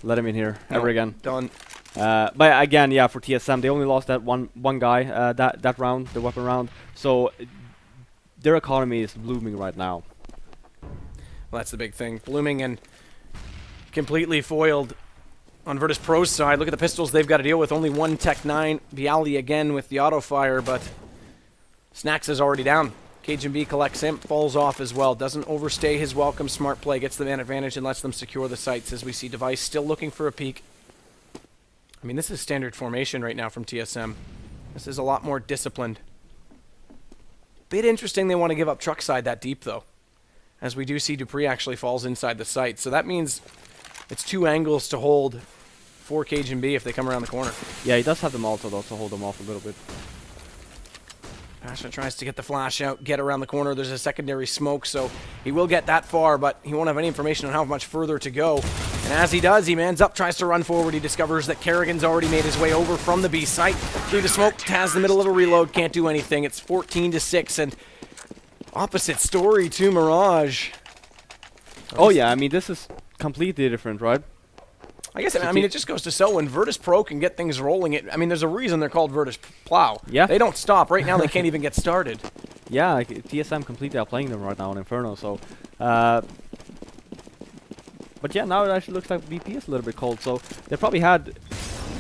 Speaker 4: let him in here ever again.
Speaker 1: Done.
Speaker 4: But again, yeah, for TSM, they only lost that one guy that round, the weapon round. So their economy is blooming right now.
Speaker 1: Well, that's the big thing. Blooming and completely foiled on Virtus.pro's side. Look at the pistols they've got to deal with. Only 1 Tech 9. Bialy again with the auto fire, but Snacks is already down. Cajun B collects him, falls off as well. Doesn't overstay his welcome. Smart play, gets the man advantage and lets them secure the sites as we see Device still looking for a peek. I mean, this is standard formation right now from TSM. This is a lot more disciplined. Bit interesting they want to give up truck side that deep, though, as we do see Dupree actually falls inside the site. So that means it's 2 angles to hold for Cajun B if they come around the corner.
Speaker 4: Yeah, he does have the Molotov, though, to hold them off a little bit.
Speaker 1: Pasha tries to get the flash out, get around the corner. There's a secondary smoke, so he will get that far, but he won't have any information on how much further to go. And as he does, he mans up, tries to run forward. He discovers that Kerrigan's already made his way over from the B site. Through the smoke, Taz in the middle of a reload, can't do anything. It's 14-6, and opposite story to Mirage.
Speaker 4: Oh yeah, I mean, this is completely different, right?
Speaker 1: I guess, I mean, it just goes to show when Virtus.pro can get things rolling. I mean, there's a reason they're called Virtus.plow.
Speaker 4: Yeah.
Speaker 1: They don't stop. Right now, they can't even get started.
Speaker 4: Yeah, like, TSM completely outplaying them right now on Inferno, so... but yeah, now it actually looks like VP is a little bit cold, so they probably had a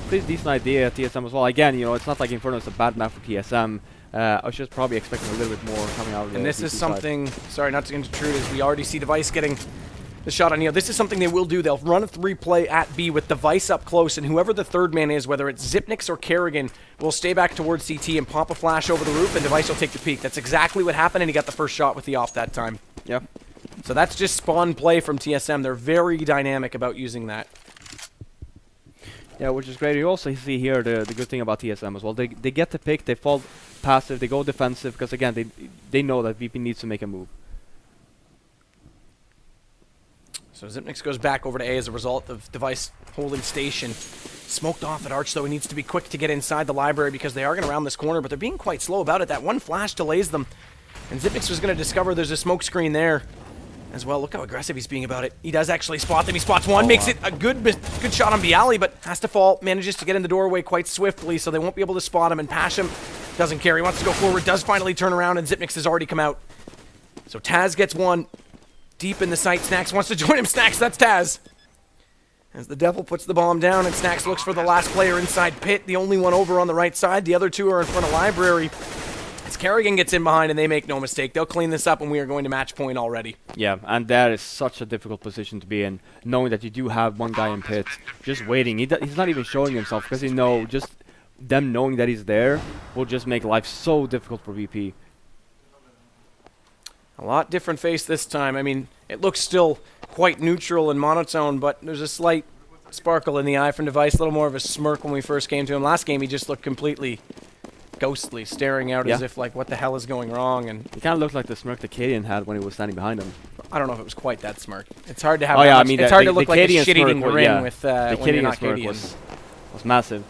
Speaker 4: pretty decent idea at TSM as well. Again, you know, it's not like Inferno is a bad map for TSM. I was just probably expecting a little bit more coming out of the
Speaker 1: And this
Speaker 4: VP
Speaker 1: is something, sorry not to intrude, as we already see Device getting the shot on Neo. This is something they will do. They'll run a 3-play at B with Device up close, and whoever the third man is, whether it's Zipnix or Kerrigan, will stay back towards CT and pop a flash over the roof, and Device will take the peek. That's exactly what happened, and he got the first shot with the op that time.
Speaker 4: Yeah.
Speaker 1: So that's just spawn play from TSM. They're very dynamic about using that.
Speaker 4: Yeah, which is great. You also see here the good thing about TSM as well. They get the pick, they fall passive, they go defensive, because again, they know that VP needs to make a move.
Speaker 1: So Zipnix goes back over to A as a result of Device holding station. Smoked off at Arch, though. He needs to be quick to get inside the library because they are going to round this corner, but they're being quite slow about it. That one flash delays them. And Zipnix was going to discover there's a smoke screen there as well. Look how aggressive he's being about it. He does actually spot them. He spots one, makes it a good shot on Bialy, but has to fall. Manages to get in the doorway quite swiftly, so they won't be able to spot him. And Pashem doesn't care. He wants to go forward, does finally turn around, and Zipnix has already come out. So Taz gets one. Deep in the site, Snax wants to join him. Snax, that's Taz. As the Devil puts the bomb down, and Snax looks for the last player inside pit, the only one over on the right side. The other two are in front of library. As Kerrigan gets in behind, and they make no mistake. They'll clean this up, and we are going to match point already.
Speaker 4: Yeah, and that is such a difficult position to be in, knowing that you do have one guy in pit, just waiting. He's not even showing himself, because you know, just them knowing that he's there will just make life so difficult for VP.
Speaker 1: A lot different face this time. I mean, it looks still quite neutral and monotone, but there's a slight sparkle in the eye from Device, a little more of a smirk when we first came to him. Last game, he just looked completely ghostly, staring out as if, like, what the hell is going wrong? And
Speaker 4: he kind of looked like the smirk that Cadian had when he was standing behind him.
Speaker 1: I don't know if it was quite that smirk. It's hard to have. It's hard to look like a shit-eating grin with when you're not Cadian.
Speaker 4: Was massive.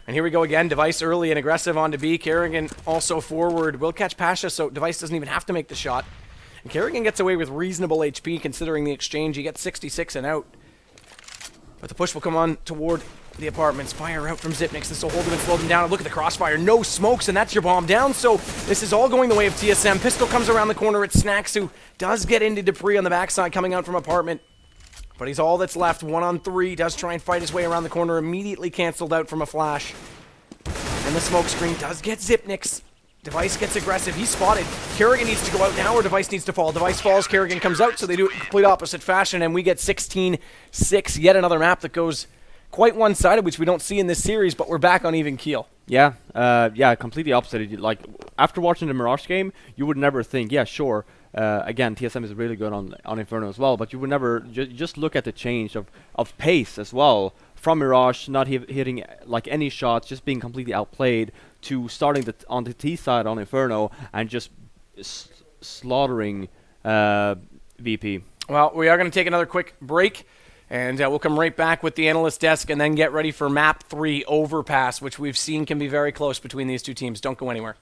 Speaker 1: And here we go again. Device early and aggressive on to B. Kerrigan also forward. Will catch Pasha, so Device doesn't even have to make the shot. And Kerrigan gets away with reasonable HP considering the exchange. He gets 66 and out. But the push will come on toward the apartments. Fire out from Zipnix. This will hold him and slow them down. And look at the crossfire. No smokes, and that's your bomb down. So this is all going the way of TSM. Pistol comes around the corner. It's Snax, who does get into Dupree on the backside coming out from apartment. But he's all that's left. 1-on-3. Does try and fight his way around the corner. Immediately canceled out from a flash. And the smoke screen does get Zipnix. Device gets aggressive. He's spotted. Kerrigan needs to go out now, or Device needs to fall. Device falls. Kerrigan comes out, so they do it in complete opposite fashion, and we get 16-6. Yet another map that goes quite one-sided, which we don't see in this series, but we're back on even keel.
Speaker 4: Yeah, completely opposite. Like, after watching the Mirage game, you would never think, yeah, sure. Again, TSM is really good on Inferno as well, but you would never just look at the change of pace as well. From Mirage, not hitting like any shots, just being completely outplayed, to starting on the T side on Inferno and just slaughtering VP.
Speaker 1: Well, we are going to take another quick break, and we'll come right back with the analyst desk and then get ready for Map 3 Overpass, which we've seen can be very close between these two teams. Don't go anywhere.